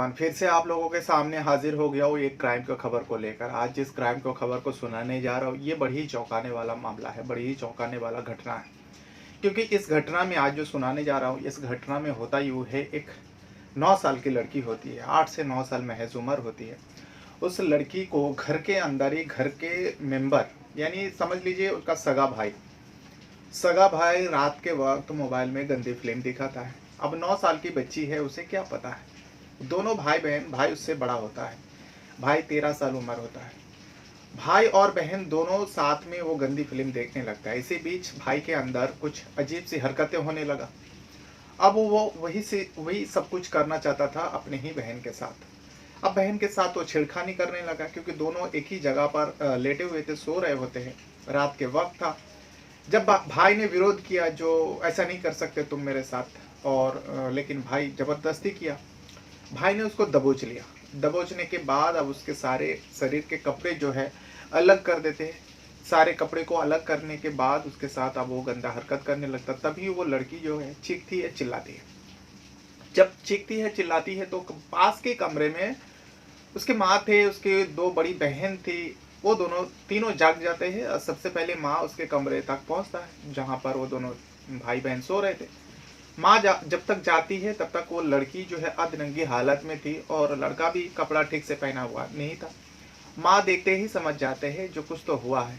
Everyone, फिर से आप लोगों के सामने हाजिर हो गया हूँ एक क्राइम की खबर को लेकर। आज जिस क्राइम को खबर को सुनाने जा रहा हूँ ये बड़ी ही चौंकाने वाला मामला है, बड़ी ही चौंकाने वाला घटना है। क्योंकि इस घटना में आज जो सुनाने जा रहा हूँ, इस घटना में होता यूँ है, एक 9 साल की लड़की होती है, 8 से 9 साल महज उम्र होती है। उस लड़की को घर के अंदर ही घर के मेंबर, यानी समझ लीजिए उसका सगा भाई रात के वक्त मोबाइल में गंदी फिल्म दिखाता है। अब 9 साल की बच्ची है, उसे क्या पता है। दोनों भाई बहन, भाई उससे बड़ा होता है, भाई 13 साल उम्र होता है। भाई और बहन दोनों साथ में वो गंदी फिल्म देखने लगता है। इसी बीच भाई के अंदर कुछ अजीब सी हरकतें होने लगा। अब वो वही सब कुछ करना चाहता था अपने ही बहन के साथ। अब बहन के साथ वो छेड़खानी करने लगा, क्योंकि दोनों एक ही जगह पर लेटे हुए थे, सो रहे होते हैं। रात के वक्त था। जब भाई ने विरोध किया, जो ऐसा नहीं कर सकते तुम मेरे साथ, और लेकिन भाई जबरदस्ती किया। भाई ने उसको दबोच लिया। दबोचने के बाद अब उसके सारे शरीर के कपड़े जो है अलग कर देते हैं। सारे कपड़े को अलग करने के बाद उसके साथ अब वो गंदा हरकत करने लगता। तभी वो लड़की जो है चीखती है, चिल्लाती है। जब चीखती है, चिल्लाती है, तो पास के कमरे में उसके माँ थे, उसके 2 बड़ी बहन थी। वो दोनों तीनों जाग जाते हैं और सबसे पहले माँ उसके कमरे तक पहुंचता है जहाँ पर वो दोनों भाई बहन सो रहे थे। माँ जब तक जाती है तब तक वो लड़की जो है अधनंगी हालत में थी, और लड़का भी कपड़ा ठीक से पहना हुआ नहीं था। माँ देखते ही समझ जाते हैं जो कुछ तो हुआ है।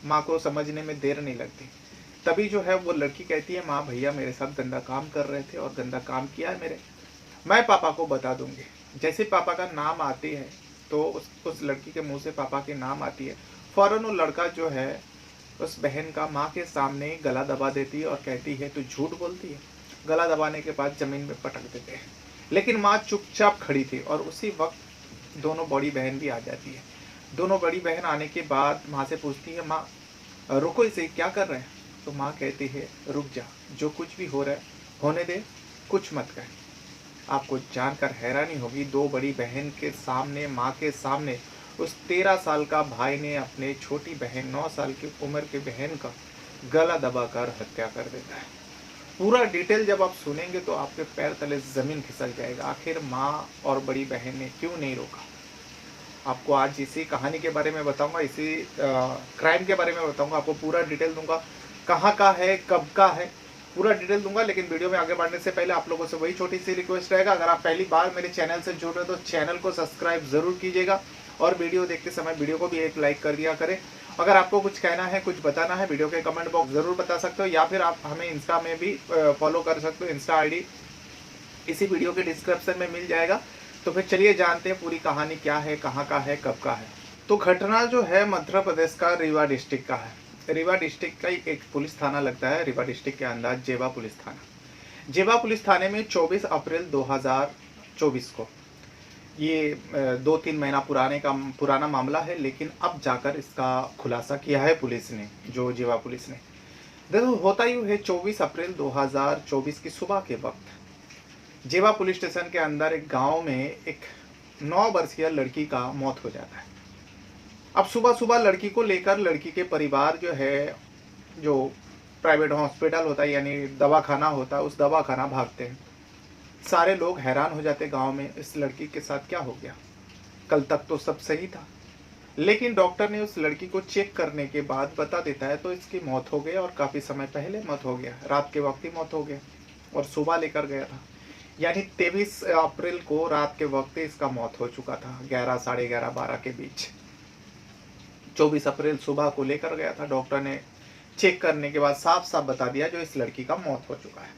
माँ को समझने में देर नहीं लगती। तभी जो है वो लड़की कहती है, माँ भैया मेरे साथ गंदा काम कर रहे थे और गंदा काम किया है मेरे, मैं पापा को बता दूंगी। जैसे पापा का नाम आती है तो उस लड़की के मुंह से पापा के नाम आती है, फौरन वो लड़का जो है उस बहन का माँ के सामने गला दबा देती है और कहती है तू झूठ बोलती है। गला दबाने के बाद जमीन में पटक देते हैं। लेकिन माँ चुपचाप खड़ी थी, और उसी वक्त दोनों बड़ी बहन भी आ जाती है। दोनों बड़ी बहन आने के बाद माँ से पूछती है, माँ रुको, इसे क्या कर रहे हैं। तो माँ कहती है, रुक जा, जो कुछ भी हो रहा है होने दे, कुछ मत कह। आपको जानकर हैरानी होगी, 2 बड़ी बहन के सामने, माँ के सामने, उस 13 साल का भाई ने अपने छोटी बहन 9 साल की उम्र की बहन का गला दबाकर हत्या कर देता है। पूरा डिटेल जब आप सुनेंगे तो आपके पैर तले जमीन खिसक जाएगा। आखिर माँ और बड़ी बहन ने क्यों नहीं रोका। आपको आज इसी कहानी के बारे में बताऊंगा, इसी क्राइम के बारे में बताऊंगा, आपको पूरा डिटेल दूंगा, कहाँ का है, कब का है, पूरा डिटेल दूंगा। लेकिन वीडियो में आगे बढ़ने से पहले आप लोगों से वही छोटी सी रिक्वेस्ट रहेगा, अगर आप पहली बार मेरे चैनल से जुड़ रहे हो तो चैनल को सब्सक्राइब जरूर कीजिएगा, और वीडियो देखते समय वीडियो को भी एक लाइक कर दिया करें। अगर आपको कुछ कहना है, कुछ बताना है, वीडियो के कमेंट बॉक्स जरूर बता सकते हो, या फिर आप हमें इंस्टा में भी फॉलो कर सकते हो। इंस्टा आईडी इसी वीडियो के डिस्क्रिप्शन में मिल जाएगा। तो फिर चलिए जानते हैं पूरी कहानी क्या है, कहाँ का है, कब का है। तो घटना जो है मध्य प्रदेश का रीवा डिस्ट्रिक्ट का है। रीवा डिस्ट्रिक्ट का ही एक पुलिस थाना लगता है। रीवा डिस्ट्रिक्ट के अंदर जेवा पुलिस थाना। जेवा पुलिस थाने में 24 अप्रैल 2024 को, ये 2-3 महीना पुराना मामला है, लेकिन अब जाकर इसका खुलासा किया है पुलिस ने, जो जेवा पुलिस ने। देखो होता यूँ है, 24 अप्रैल 2024 की सुबह के वक्त जेवा पुलिस स्टेशन के अंदर एक गांव में एक 9 वर्षीय लड़की का मौत हो जाता है। अब सुबह सुबह लड़की को लेकर लड़की के परिवार जो है, जो प्राइवेट हॉस्पिटल होता है यानी दवाखाना होता है, उस दवाखाना भागते हैं। सारे लोग हैरान हो जाते गांव में, इस लड़की के साथ क्या हो गया, कल तक तो सब सही था। लेकिन डॉक्टर ने उस लड़की को चेक करने के बाद बता देता है तो इसकी मौत हो गई, और काफ़ी समय पहले मौत हो गया, रात के वक्त ही मौत हो गया, और सुबह लेकर गया था। यानी 23 अप्रैल को रात के वक्त इसका मौत हो चुका था, 11, साढ़े 11, 12 के बीच। 24 अप्रैल सुबह को लेकर गया था। डॉक्टर ने चेक करने के बाद साफ साफ बता दिया जो इस लड़की का मौत हो चुका है।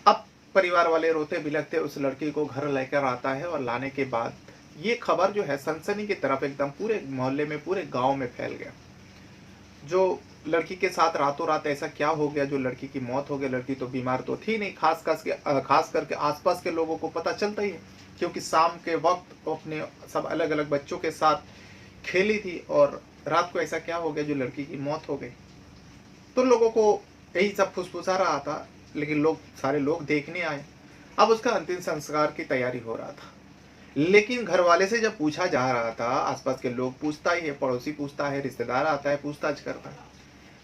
अब परिवार वाले रोते बिलखते उस लड़की को घर लेकर आता है, और लाने के बाद ये खबर जो है सनसनी की तरफ एकदम पूरे मोहल्ले में, पूरे गांव में फैल गया। जो लड़की के साथ रातों रात ऐसा क्या हो गया जो लड़की की मौत हो गई। लड़की तो बीमार तो थी नहीं, खास करके आसपास के लोगों को पता चलता ही है, क्योंकि शाम के वक्त अपने सब अलग अलग बच्चों के साथ खेली थी, और रात को ऐसा क्या हो गया जो लड़की की मौत हो गई। तो लोगों को यही सब फुसफुसा रहा था, लेकिन सारे लोग देखने आए। अब उसका अंतिम संस्कार की तैयारी हो रहा था। लेकिन घर वाले से जब पूछा जा रहा था, आसपास के लोग पूछता ही है, पड़ोसी पूछता है, रिश्तेदार आता है, पूछताछ करता है।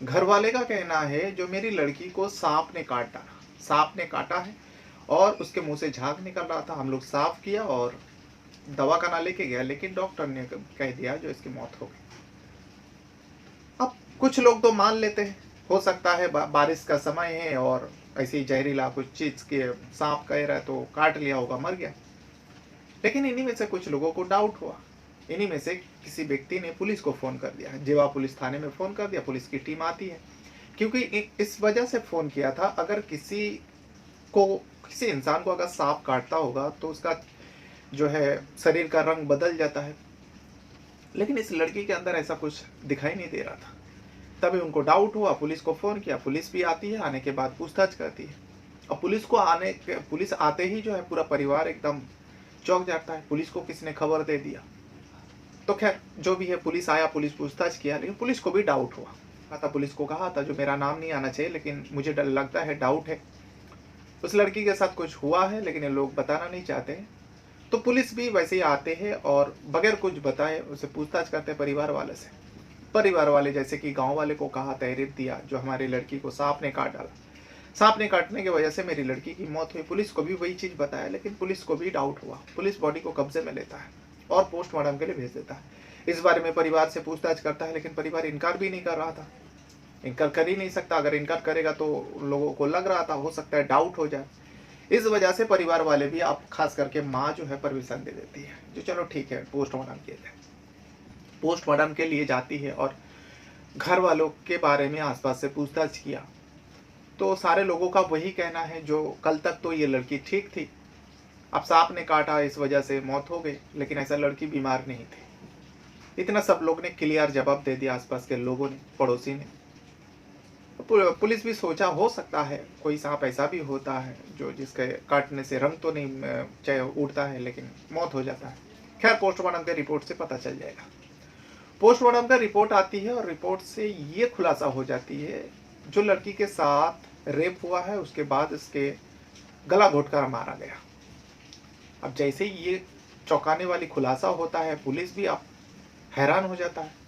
घर वाले का कहना है जो मेरी लड़की को सांप ने काटा है, और उसके मुंह से झाग निकल रहा था। हम लोग साफ किया और दवा खाना लेके गया, लेकिन डॉक्टर ने कह दिया जो इसकी मौत हो गई। अब कुछ लोग तो मान लेते हैं, हो सकता है बारिश का समय है और ऐसे ही जहरीला कुछ चीज के सांप कह रहा है तो काट लिया होगा, मर गया। लेकिन इन्हीं में से कुछ लोगों को डाउट हुआ। इन्हीं में से किसी व्यक्ति ने पुलिस को फोन कर दिया, जेवा पुलिस थाने में फोन कर दिया, पुलिस की टीम आती है। क्योंकि इस वजह से फोन किया था, अगर किसी इंसान को अगर सांप काटता होगा तो उसका जो है शरीर का रंग बदल जाता है, लेकिन इस लड़की के अंदर ऐसा कुछ दिखाई नहीं दे रहा था। तभी उनको डाउट हुआ, पुलिस को फोन किया, पुलिस भी आती है, आने के बाद पूछताछ करती है। और पुलिस आते ही जो है पूरा परिवार एकदम चौंक जाता है, पुलिस को किसने खबर दे दिया। तो खैर जो भी है, पुलिस आया, पुलिस पूछताछ किया, लेकिन पुलिस को भी डाउट हुआ था। पुलिस को कहा था जो मेरा नाम नहीं आना चाहिए, लेकिन मुझे डर लगता है, डाउट है उस लड़की के साथ कुछ हुआ है, लेकिन ये लोग बताना नहीं चाहते हैं। तो पुलिस भी वैसे ही आते हैं और बगैर कुछ बताए उसे पूछताछ करते हैं परिवार वाले से। परिवार वाले जैसे कि गांव वाले को कहा, तहरीर दिया, जो हमारी लड़की को सांप ने काट डाला, सांप ने काटने की वजह से मेरी लड़की की मौत हुई। पुलिस को भी वही चीज़ बताया, लेकिन पुलिस को भी डाउट हुआ। पुलिस बॉडी को कब्जे में लेता है और पोस्टमार्टम के लिए भेज देता है। इस बारे में परिवार से पूछताछ करता है, लेकिन परिवार इनकार भी नहीं कर रहा था। इनकार कर ही नहीं सकता, अगर इनकार करेगा तो लोगों को लग रहा था हो सकता है डाउट हो जाए। इस वजह से परिवार वाले भी, आप खास करके माँ जो है परमिशन दे देती है, जो चलो ठीक है पोस्टमार्टम किया जाए। पोस्टमार्टम के लिए जाती है और घर वालों के बारे में आसपास से पूछताछ किया तो सारे लोगों का वही कहना है, जो कल तक तो ये लड़की ठीक थी, अब सांप ने काटा इस वजह से मौत हो गई, लेकिन ऐसा लड़की बीमार नहीं थी। इतना सब लोग ने क्लियर जवाब दे दिया, आसपास के लोगों ने, पड़ोसी ने। पुलिस भी सोचा हो सकता है कोई सांप ऐसा भी होता है जो जिसके काटने से रंग तो नहीं चाहे उड़ता है, लेकिन मौत हो जाता है। खैर पोस्टमार्टम के रिपोर्ट से पता चल जाएगा। पोस्टमार्टम का रिपोर्ट आती है और रिपोर्ट से ये खुलासा हो जाती है, जो लड़की के साथ रेप हुआ है उसके बाद इसके गला घोटकर मारा गया। अब जैसे ही ये चौंकाने वाली खुलासा होता है, पुलिस भी अब हैरान हो जाता है।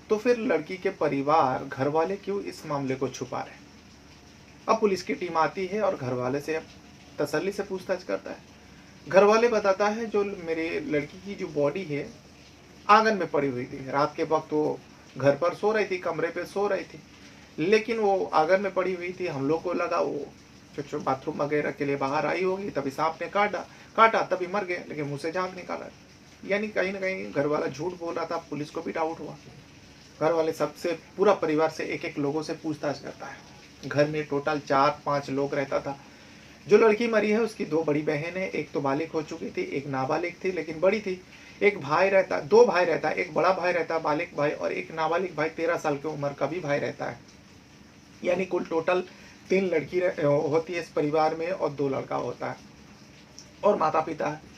तो फिर लड़की के परिवार, घर वाले क्यों इस मामले को छुपा रहे? अब पुलिस की टीम आती है और घर वाले से तसल्ली से पूछताछ करता है। घर वाले बताता है जो मेरे लड़की की जो बॉडी है आंगन में पड़ी हुई थी, रात के वक्त वो घर पर सो रही थी, कमरे पे सो रही थी, लेकिन वो आंगन में पड़ी हुई थी। हम लोग को लगा वो जो बाथरूम वगैरह के लिए बाहर आई होगी, तभी सांप ने काटा तभी मर गए, लेकिन मुंह से झाग निकाला। यानी कहीं ना कहीं घर वाला झूठ बोल रहा था। पुलिस को भी डाउट हुआ। घर वाले सबसे, पूरा परिवार से एक एक लोगों से पूछताछ करता है। घर में टोटल 4-5 लोग रहता था। जो लड़की मरी है उसकी 2 बड़ी बहन है, एक तो बालिग हो चुकी थी, एक नाबालिग थी लेकिन बड़ी थी। एक भाई रहता, 2 भाई रहता, एक बड़ा भाई रहता बालिग भाई, और एक नाबालिग भाई 13 साल की उम्र का भी भाई रहता है। यानी कुल टोटल 3 लड़की होती है इस परिवार में और 2 लड़का होता है, और माता पिता है।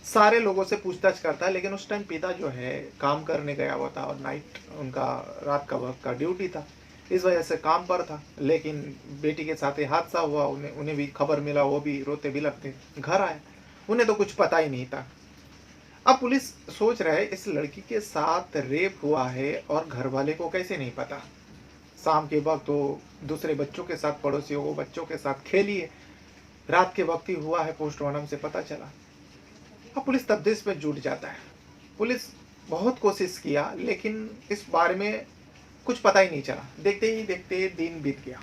सारे लोगों से पूछताछ करता है, लेकिन उस टाइम पिता जो है काम करने गया हुआ था और नाइट उनका रात का वक्त का ड्यूटी था, इस वजह से काम पर था। लेकिन बेटी के साथ ये हादसा हुआ, उन्हें भी खबर मिला, वो भी रोते बिलखते घर आए, उन्हें तो कुछ पता ही नहीं था। अब पुलिस सोच रहा है इस लड़की के साथ रेप हुआ है और घर वाले को कैसे नहीं पता। शाम के वक्त वो दूसरे बच्चों के साथ, पड़ोसियों को बच्चों के साथ खेली है, रात के वक्त ही हुआ है, पोस्टमार्टम से पता चला। अब पुलिस तफ्तीश में जुट जाता है। पुलिस बहुत कोशिश किया, लेकिन इस बारे में कुछ पता ही नहीं चला। देखते ही देखते दिन बीत गया।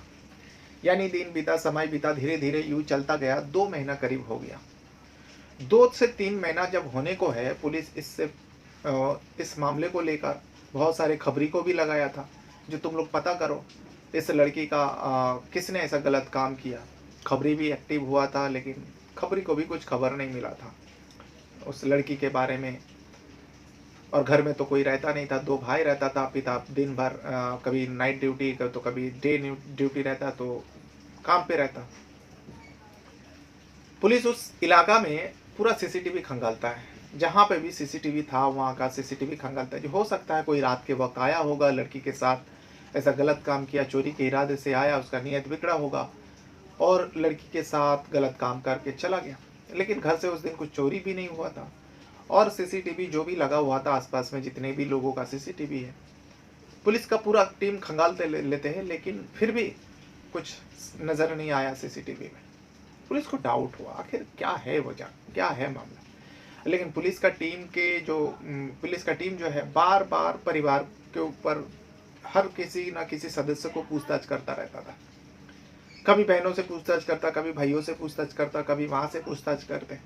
यानी दिन बीता, समय बीता, धीरे धीरे यूं चलता गया। 2 महीना करीब हो गया। 2 से 3 महीना जब होने को है, पुलिस इस मामले को लेकर बहुत सारे खबरी को भी लगाया था, जो तुम लोग पता करो इस लड़की का किसने ऐसा गलत काम किया। खबरी भी एक्टिव हुआ था, लेकिन खबरी को भी कुछ खबर नहीं मिला था उस लड़की के बारे में। और घर में तो कोई रहता नहीं था, 2 भाई रहता था। पिता दिन भर कभी नाइट ड्यूटी तो कभी डे ड्यूटी रहता, तो काम पे रहता। पुलिस उस इलाका में पूरा सीसीटीवी खंगालता है, जहाँ पे भी सीसीटीवी था वहाँ का सीसीटीवी खंगालता है। जो हो सकता है कोई रात के वक्त आया होगा, लड़की के साथ ऐसा गलत काम किया, चोरी के इरादे से आया, उसका नियत बिगड़ा होगा और लड़की के साथ गलत काम करके चला गया। लेकिन घर से उस दिन कुछ चोरी भी नहीं हुआ था, और सीसीटीवी जो भी लगा हुआ था आसपास में, जितने भी लोगों का सीसीटीवी है, पुलिस का पूरा टीम खंगालते लेते हैं, लेकिन फिर भी कुछ नज़र नहीं आया सीसीटीवी में। पुलिस को डाउट हुआ आखिर क्या है वजह, क्या है मामला। लेकिन पुलिस का टीम जो है बार-बार परिवार के ऊपर हर किसी न किसी सदस्य को पूछताछ करता रहता था। कभी बहनों से पूछताछ करता, कभी भाइयों से पूछताछ करता, कभी माँ से पूछताछ करते।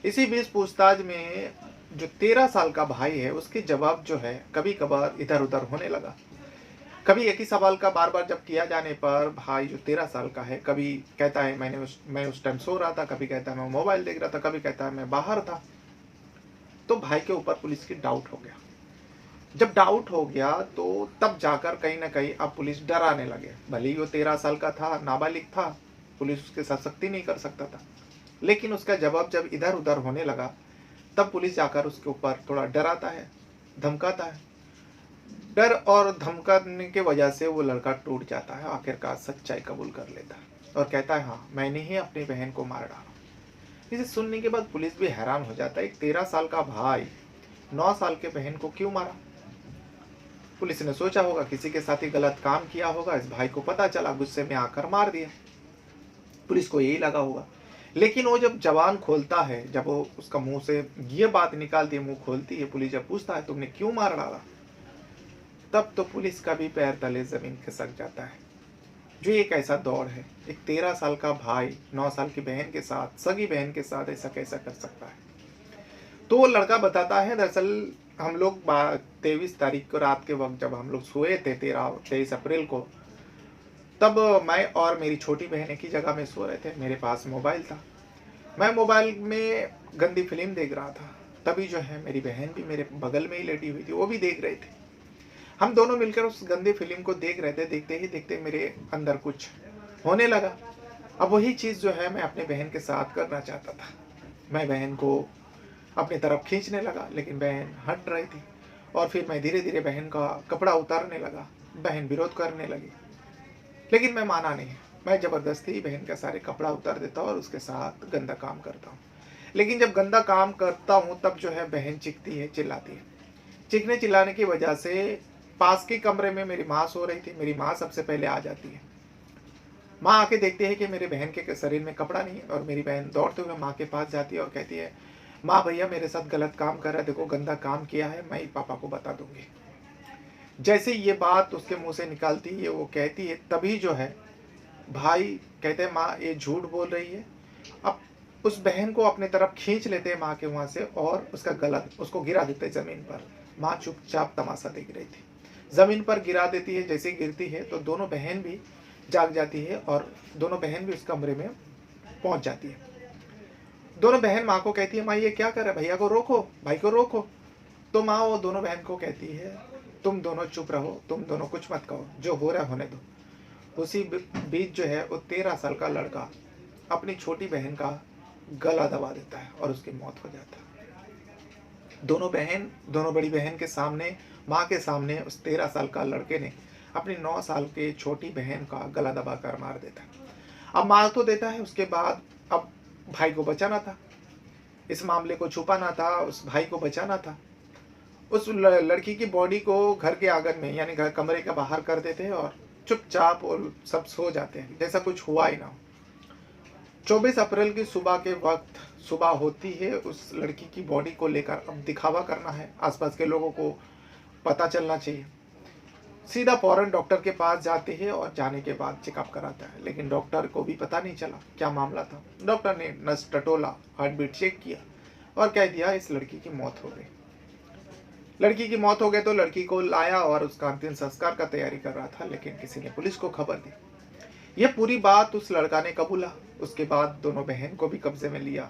इसी बीच पूछताछ में जो 13 साल का भाई है उसके जवाब जो है कभी-कभार इधर-उधर होने लगा। कभी एक ही सवाल का बार-बार जब किया जाने पर भाई जो 13 साल का है, कभी कहता है मैं उस टाइम सो रहा था, कभी कहता है मैं मोबाइल देख रहा था, कभी कहता है मैं बाहर था। तो भाई के ऊपर पुलिस की डाउट हो गया। जब डाउट हो गया तो तब जाकर कहीं न कहीं अब पुलिस डराने लगे। भले ही वो 13 साल का था, नाबालिग था, पुलिस उसके साथ सख्ती नहीं कर सकता था। लेकिन उसका जवाब जब इधर-उधर होने लगा, तब पुलिस जाकर उसके ऊपर थोड़ा डराता है, धमकाता है। डर और धमकाने की वजह से वो लड़का टूट जाता है, आखिरकार सच्चाई कबूल कर लेता है और कहता है हाँ, मैंने ही अपनी बहन को मार डाला। इसे सुनने के बाद पुलिस भी हैरान हो जाता है, एक 13 साल का भाई 9 साल के बहन को क्यों मारा? पुलिस ने सोचा होगा किसी के साथ ही गलत काम किया होगा, इस भाई को पता चला, गुस्से में आकर मार दिया। पुलिस को यही लगा होगा। लेकिन वो जब जबान खोलता है, जब वो उसका मुंह से ये बात निकालती है, मुंह खोलती है, पुलिस जब पूछता है तुमने क्यों मार डाला, तब तो पुलिस का भी पैर तले जमीन खिसक जाता है। जो एक ऐसा दौर है, एक 13 साल का भाई 9 साल की बहन के साथ, सगी बहन के साथ ऐसा कैसा कर सकता है। तो वो लड़का बताता है दरअसल हम लोग 23 तारीख को रात के वक्त जब हम लोग सोए थे 23 अप्रैल को, तब मैं और मेरी छोटी बहन एक ही जगह में सो रहे थे। मेरे पास मोबाइल था, मैं मोबाइल में गंदी फिल्म देख रहा था। तभी जो है मेरी बहन भी मेरे बगल में ही लेटी हुई थी, वो भी देख रही थी। हम दोनों मिलकर उस गंदी फिल्म को देख रहे थे। देखते ही देखते मेरे अंदर कुछ होने लगा। अब वही चीज़ जो है मैं अपने बहन के साथ करना चाहता था। मैं बहन को अपनी तरफ खींचने लगा, लेकिन बहन हट रही थी और फिर मैं धीरे धीरे बहन का कपड़ा उतारने लगा। बहन विरोध करने लगी, लेकिन मैं माना नहीं। मैं ज़बरदस्ती बहन का सारे कपड़ा उतार देता हूँ और उसके साथ गंदा काम करता हूँ। लेकिन जब गंदा काम करता हूँ तब जो है बहन चीखती है, चिल्लाती है। चीखने चिल्लाने की वजह से पास के कमरे में मेरी माँ सो रही थी। मेरी माँ सबसे पहले आ जाती है। माँ आके देखती है कि मेरे बहन के शरीर में कपड़ा नहीं है और मेरी बहन दौड़ते हुए माँ के पास जाती है और कहती है, माँ भैया मेरे साथ गलत काम कर रहा है, देखो गंदा काम किया है, मैं ही पापा को बता दूंगी। जैसे ये बात उसके मुंह से निकालती है, वो कहती है, तभी जो है भाई कहते हैं माँ ये झूठ बोल रही है। अब उस बहन को अपने तरफ खींच लेते हैं माँ के वहाँ से और उसका गला उसको गिरा देते हैं ज़मीन पर। माँ चुपचाप तमाशा देख रही थी। ज़मीन पर गिरा देती है। जैसे गिरती है तो दोनों बहन भी जाग जाती है और दोनों बहन भी उस कमरे में पहुँच जाती है। दोनों बहन माँ को कहती है, माँ ये क्या कर रहा है, भैया को रोको, भाई को रोको। तो माँ वो दोनों बहन को कहती है, तुम दोनों चुप रहो, तुम दोनों कुछ मत कहो, जो हो रहा है होने दो। उसी बीच जो है वो 13 साल का लड़का अपनी छोटी बहन का गला दबा देता है और उसकी मौत हो जाता है। दोनों बड़ी बहन के सामने, माँ के सामने उस 13 साल का लड़के ने अपनी 9 साल के छोटी बहन का गला दबाकर मार देता है। अब मार तो देता है, उसके बाद अब भाई को बचाना था, इस मामले को छुपाना था, उस भाई को बचाना था। उस लड़की की बॉडी को घर के आंगन में यानी घर कमरे के बाहर कर देते हैं और चुपचाप और सब सो जाते हैं जैसा कुछ हुआ ही ना हो। 24 अप्रैल की सुबह के वक्त सुबह होती है, उस लड़की की बॉडी को लेकर अब दिखावा करना है, आसपास के लोगों को पता चलना चाहिए। सीधा फौरन डॉक्टर के पास जाते हैं और जाने के बाद चेकअप कराता है, लेकिन डॉक्टर को भी पता नहीं चला क्या मामला था। डॉक्टर ने नस टटोला, हार्ट बीट चेक किया और कह दिया इस लड़की की मौत हो गई। लड़की की मौत हो गई तो लड़की को लाया और उसका अंतिम संस्कार का तैयारी कर रहा था, लेकिन किसी ने पुलिस को खबर दी। यह पूरी बात उस लड़का ने कबूला। उसके बाद दोनों बहन को भी कब्जे में लिया।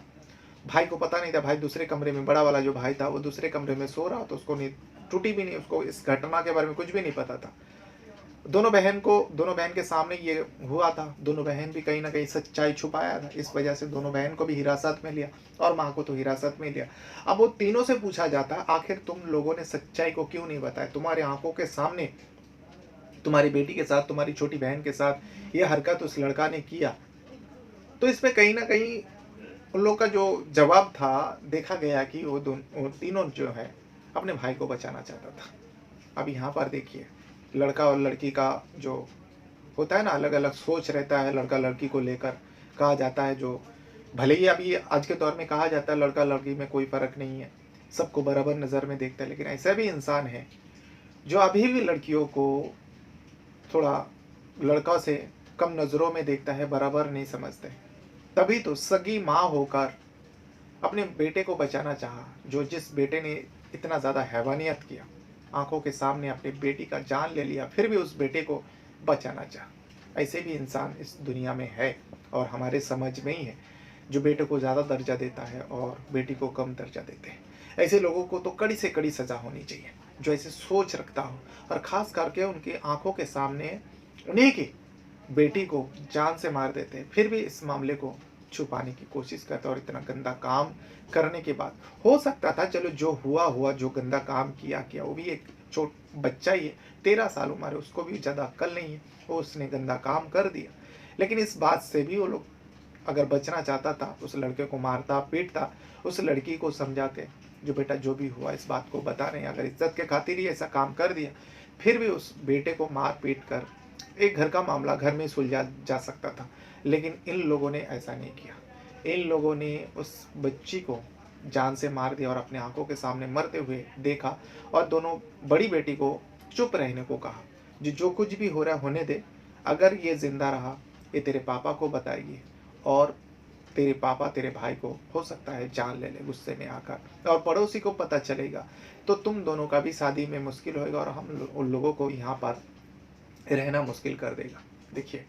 भाई को पता नहीं था, भाई दूसरे कमरे में, बड़ा वाला जो भाई था वो दूसरे कमरे में सो रहा, तो उसको नहीं टूटी भी नहीं, उसको इस घटना के बारे में कुछ भी नहीं पता था। दोनों बहन के सामने ये हुआ था। दोनों बहन भी कहीं ना कहीं सच्चाई छुपाया था, इस वजह से दोनों बहन को भी हिरासत में लिया और माँ को तो हिरासत में लिया। अब वो तीनों से पूछा जाता, आखिर तुम लोगों ने सच्चाई को क्यों नहीं बताया? तुम्हारे आंखों के सामने तुम्हारी बेटी के साथ, तुम्हारी छोटी बहन के साथ ये हरकत उस लड़का ने किया। तो इसमें कहीं ना कहीं उन लोग का जो जवाब था, देखा गया कि वो तीनों जो है अपने भाई को बचाना चाहता था। अब यहाँ पर देखिए, लड़का और लड़की का जो होता है ना, अलग अलग सोच रहता है लड़का लड़की को लेकर। कहा जाता है, जो भले ही अभी आज के दौर में कहा जाता है लड़का लड़की में कोई फ़र्क नहीं है, सबको बराबर नज़र में देखता है, लेकिन ऐसा भी इंसान है जो अभी भी लड़कियों को थोड़ा लड़का से कम नज़रों में देखता है, बराबर नहीं समझते। तभी तो सगी माँ होकर अपने बेटे को बचाना चाहा, जो जिस बेटे ने इतना ज़्यादा हैवानियत किया, आंखों के सामने अपनी बेटी का जान ले लिया, फिर भी उस बेटे को बचाना चाहा। ऐसे भी इंसान इस दुनिया में है और हमारे समझ में ही है, जो बेटे को ज़्यादा दर्जा देता है और बेटी को कम दर्जा देते हैं। ऐसे लोगों को तो कड़ी से कड़ी सज़ा होनी चाहिए, जो ऐसे सोच रखता हो, और ख़ास करके उनकी आंखों के सामने उन्हीं की बेटी को जान से मार देते हैं, फिर भी इस मामले को छुपाने की कोशिश करते हैं। और इतना गंदा काम करने के बाद हो सकता था, चलो जो हुआ हुआ, जो गंदा काम किया किया, वो भी एक छोट बच्चा ही है, 13 साल उम्र है, उसको भी ज़्यादा अक्ल नहीं है, वो उसने गंदा काम कर दिया। लेकिन इस बात से भी वो लोग अगर बचना चाहता था, उस लड़के को मारता पीटता, उस लड़की को समझा के जो बेटा जो भी हुआ इस बात को बता रहे हैं, अगर इज्जत के खातिर ही ऐसा काम कर दिया, फिर भी उस बेटे को मार पीट कर एक घर का मामला घर में सुलझा जा सकता था। लेकिन इन लोगों ने ऐसा नहीं किया, इन लोगों ने उस बच्ची को जान से मार दिया और अपने आंखों के सामने मरते हुए देखा, और दोनों बड़ी बेटी को चुप रहने को कहा, जो कुछ भी हो रहा है होने दे, अगर ये जिंदा रहा ये तेरे पापा को बताएगी, और तेरे पापा तेरे भाई को हो सकता है जान ले ले गुस्से में आकर, और पड़ोसी को पता चलेगा तो तुम दोनों का भी शादी में मुश्किल होएगा, और हम उन लोगों को यहाँ पर रहना मुश्किल कर देगा। देखिए,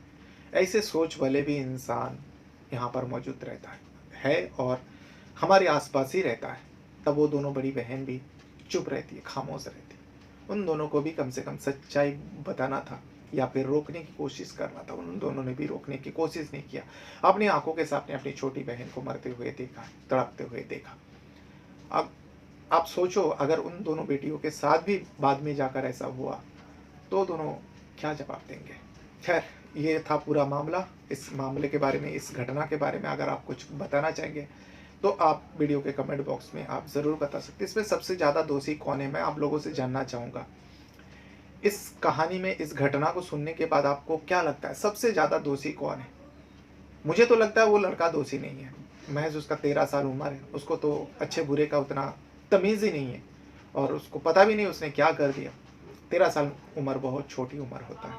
ऐसे सोच वाले भी इंसान यहाँ पर मौजूद रहता है और हमारे आसपास ही रहता है। तब वो दोनों बड़ी बहन भी चुप रहती है, खामोश रहती है। उन दोनों को भी कम से कम सच्चाई बताना था या फिर रोकने की कोशिश करना था। उन दोनों ने भी रोकने की कोशिश नहीं किया, अपनी आंखों के सामने अपनी छोटी बहन को मरते हुए देखा, तड़पते हुए देखा। अब आप सोचो, अगर उन दोनों बेटियों के साथ भी बाद में जाकर ऐसा हुआ तो दोनों क्या जवाब देंगे। खैर, ये था पूरा मामला। इस मामले के बारे में, इस घटना के बारे में अगर आप कुछ बताना चाहेंगे तो आप वीडियो के कमेंट बॉक्स में आप ज़रूर बता सकते हैं। इसमें सबसे ज़्यादा दोषी कौन है, मैं आप लोगों से जानना चाहूँगा। इस कहानी में, इस घटना को सुनने के बाद आपको क्या लगता है, सबसे ज़्यादा दोषी कौन है? मुझे तो लगता है वो लड़का दोषी नहीं है, महज उसका 13 साल उम्र है, उसको तो अच्छे बुरे का उतना तमीज़ ही नहीं है, और उसको पता भी नहीं उसने क्या कर दिया। 13 साल उम्र बहुत छोटी उम्र होता है।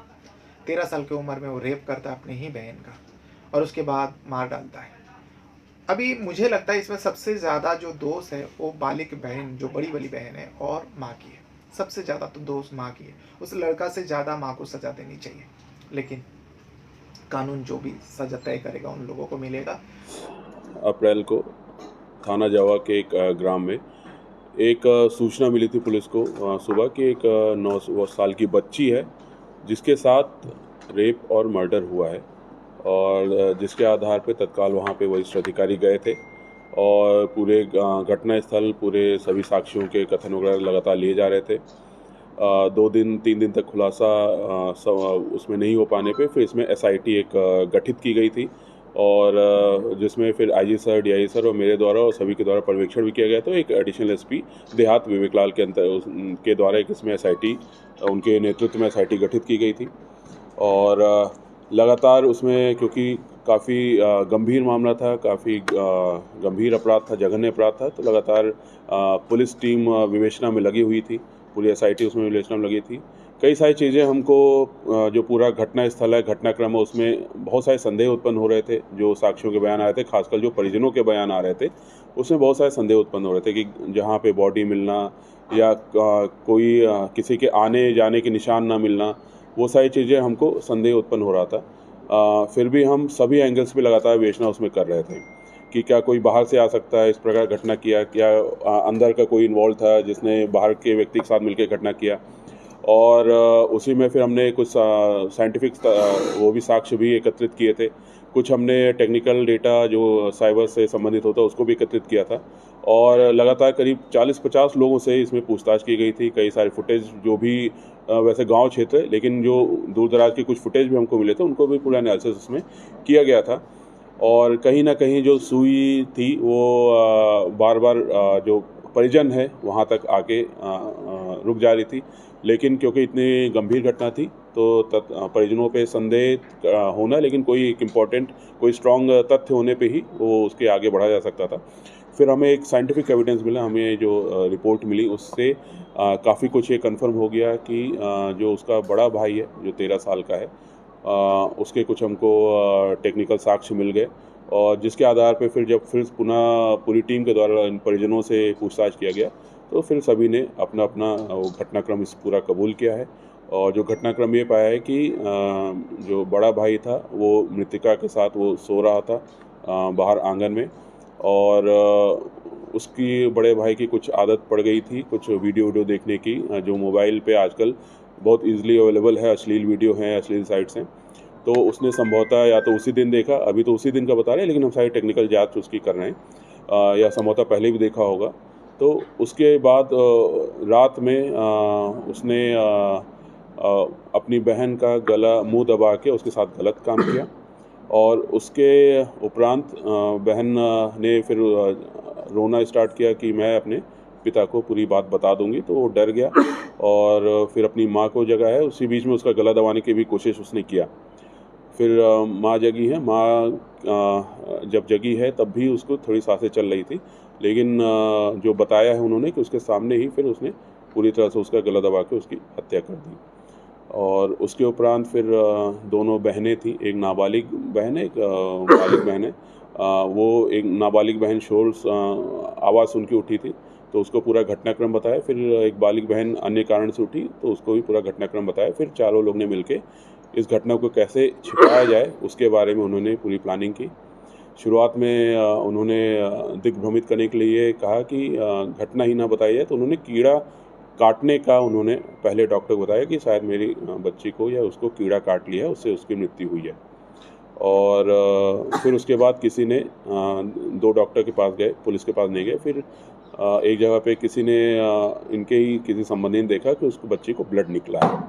13 साल की उम्र में वो रेप करता है अपनी ही बहन का, और उसके बाद मार डालता है। अभी मुझे लगता है इसमें सबसे ज़्यादा जो दोष है वो बालिक बहन, जो बड़ी वाली बहन है, और माँ की है। सबसे ज़्यादा तो दोष माँ की है। उस लड़का से ज़्यादा माँ को सज़ा देनी चाहिए, लेकिन कानून जो भी सज़ा तय करेगा उन लोगों को मिलेगा। अप्रैल को थाना जावा के एक ग्राम में एक सूचना मिली थी पुलिस को सुबह कि एक 9 साल की बच्ची है जिसके साथ रेप और मर्डर हुआ है, और जिसके आधार पे तत्काल वहाँ पे वरिष्ठ अधिकारी गए थे और पूरे घटना स्थल, पूरे सभी साक्ष्यों के कथन वगैरह लगातार लिए जा रहे थे। 2-3 दिन तक खुलासा उसमें नहीं हो पाने पे फिर इसमें एसआईटी एक गठित की गई थी, और जिसमें फिर आईजी सर, डीआईजी सर और मेरे द्वारा और सभी के द्वारा पर्यवेक्षण भी किया गया। तो एक एडिशनल एसपी देहात विवेक लाल के के द्वारा एक इसमें एसआईटी, उनके नेतृत्व में एसआईटी गठित की गई थी। और लगातार उसमें, क्योंकि काफ़ी गंभीर मामला था, काफ़ी गंभीर अपराध था, जघन्य अपराध था, तो लगातार पुलिस टीम विवेचना में लगी हुई थी, पूरी एसआईटी उसमें विवेचना में लगी थी। कई सारी चीज़ें हमको, जो पूरा घटना स्थल है, घटनाक्रम है, उसमें बहुत सारे संदेह उत्पन्न हो रहे थे। जो साक्ष्यों के बयान आ रहे थे, खासकर जो परिजनों के बयान आ रहे थे, उसमें बहुत सारे संदेह उत्पन्न हो रहे थे कि जहाँ पे बॉडी मिलना या कोई किसी के आने जाने के निशान ना मिलना, वो सारी चीज़ें हमको संदेह उत्पन्न हो रहा था। फिर भी हम सभी एंगल्स पे लगातार विवेचना उसमें कर रहे थे कि क्या कोई बाहर से आ सकता है इस प्रकार घटना किया, क्या अंदर का कोई इन्वॉल्व था जिसने बाहर के व्यक्ति के साथ मिलकर घटना किया। और उसी में फिर हमने कुछ साइंटिफिक वो भी साक्ष्य भी एकत्रित किए थे। कुछ हमने टेक्निकल डेटा जो साइबर से संबंधित होता है उसको भी एकत्रित किया था, और लगातार करीब 40-50 लोगों से इसमें पूछताछ की गई थी। कई सारे फुटेज जो भी वैसे गांव क्षेत्र है, लेकिन जो दूर दराज के कुछ फुटेज भी हमको मिले थे, उनको भी पूरा एनालिसिस उसमें किया गया था। और कहीं ना कहीं जो सुई थी वो बार बार जो परिजन है वहाँ तक आके रुक जा रही थी, लेकिन क्योंकि इतनी गंभीर घटना थी तो परिजनों पे संदेह होना, लेकिन कोई एक इम्पॉर्टेंट कोई स्ट्रॉन्ग तथ्य होने पे ही वो उसके आगे बढ़ा जा सकता था। फिर हमें एक साइंटिफिक एविडेंस मिला, हमें जो रिपोर्ट मिली उससे काफ़ी कुछ ये कंफर्म हो गया कि जो उसका बड़ा भाई है जो 13 साल का है, उसके कुछ हमको टेक्निकल साक्ष्य मिल गए, और जिसके आधार पे फिर जब फिर पुनः पूरी टीम के द्वारा इन परिजनों से पूछताछ किया गया, तो फिर सभी ने अपना अपना वो घटनाक्रम इस पूरा कबूल किया है। और जो घटनाक्रम ये पाया है कि जो बड़ा भाई था वो मृतिका के साथ वो सो रहा था बाहर आंगन में, और उसकी बड़े भाई की कुछ आदत पड़ गई थी कुछ वीडियो देखने की, जो मोबाइल पे आजकल बहुत इजीली अवेलेबल है, अश्लील वीडियो हैं, अश्लील साइट्स हैं। तो उसने संभवतः या तो उसी दिन देखा, अभी तो उसी दिन का बता रहे हैं लेकिन हम सारी टेक्निकल जांच उसकी कर रहे हैं, या संभवतः पहले भी देखा होगा। तो उसके बाद रात में उसने अपनी बहन का गला मुंह दबा के उसके साथ गलत काम किया, और उसके उपरांत बहन ने फिर रोना स्टार्ट किया कि मैं अपने पिता को पूरी बात बता दूंगी, तो वो डर गया और फिर अपनी माँ को जगाया। उसी बीच में उसका गला दबाने की भी कोशिश उसने किया। फिर माँ जगी है, माँ जब जगी है तब भी उसको थोड़ी सांसें चल रही थी, लेकिन जो बताया है उन्होंने कि उसके सामने ही फिर उसने पूरी तरह से उसका गला दबा के उसकी हत्या कर दी। और उसके उपरांत फिर दोनों बहनें थीं, एक नाबालिग बहन है, एक बालिग बहन है। वो एक नाबालिग बहन शोर आवाज़ सुन के उठी थी, तो उसको पूरा घटनाक्रम बताया। फिर एक बालिग बहन अन्य कारण से उठी, तो उसको भी पूरा घटनाक्रम बताया। फिर चारों लोग ने मिलके इस घटना को कैसे छिपाया जाए उसके बारे में उन्होंने पूरी प्लानिंग की। शुरुआत में उन्होंने दिग्भ्रमित करने के लिए कहा कि घटना ही ना बताई जाए, तो उन्होंने कीड़ा काटने का उन्होंने पहले डॉक्टर को बताया कि शायद मेरी बच्ची को या उसको कीड़ा काट लिया है, उससे उसकी मृत्यु हुई है। और फिर उसके बाद किसी ने 2 डॉक्टर के पास गए, पुलिस के पास नहीं गए। फिर एक जगह पे किसी ने इनके ही किसी संबंधी ने देखा कि उसको बच्ची को ब्लड निकला है,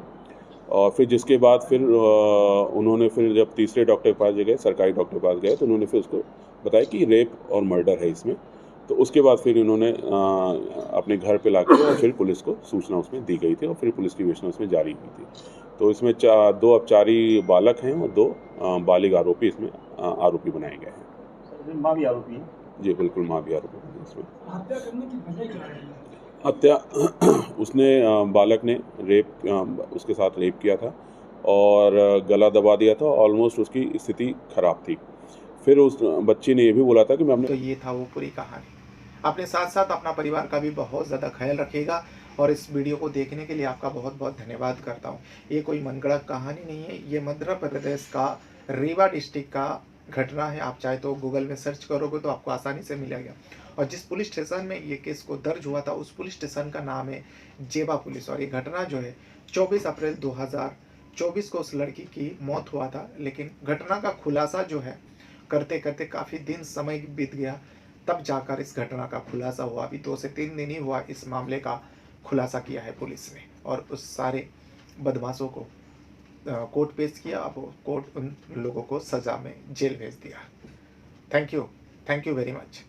और फिर जिसके बाद फिर उन्होंने फिर जब तीसरे डॉक्टर के पास गए, सरकारी डॉक्टर के पास गए, तो उन्होंने फिर उसको बताया कि रेप और मर्डर है इसमें। तो उसके बाद फिर इन्होंने अपने घर पे लाकर और फिर पुलिस को सूचना उसमें दी गई थी, और फिर पुलिस की विवेचना उसमें जारी हुई थी। तो इसमें 2 अपचारी बालक हैं और 2 बालिग आरोपी इसमें आरोपी बनाए गए हैं। माँ भी आरोपी है? जी बिल्कुल, माँ भी आरोपी है इसमें। हत्या करने की वजह क्या है? हत्या उसने बालक ने उसके साथ रेप किया था और गला दबा दिया था। ऑलमोस्ट उसकी स्थिति खराब थी। फिर उस बच्ची ने ये भी बोला था कि मैं अपने तो ये था वो पूरी कहानी। अपने साथ साथ अपना परिवार का भी बहुत ज़्यादा ख्याल रखिएगा, और इस वीडियो को देखने के लिए आपका बहुत बहुत धन्यवाद करता हूँ। ये कोई मनगढ़ंत कहानी नहीं है, ये मध्य प्रदेश का रीवा डिस्ट्रिक्ट का घटना है। आप चाहे तो गूगल में सर्च करोगे तो आपको आसानी से मिलेगा। और जिस पुलिस स्टेशन में ये केस को दर्ज हुआ था उस पुलिस स्टेशन का नाम है जेबा पुलिस। और ये घटना जो है 24 अप्रैल 2024 को उस लड़की की मौत हुआ था, लेकिन घटना का खुलासा जो है करते करते काफ़ी दिन समय बीत गया, तब जाकर इस घटना का खुलासा हुआ। अभी 2 से 3 दिन ही हुआ इस मामले का खुलासा किया है पुलिस ने, और उस सारे बदमाशों को कोर्ट पेश किया। अब कोर्ट उन लोगों को सज़ा में जेल भेज दिया। Thank you very much.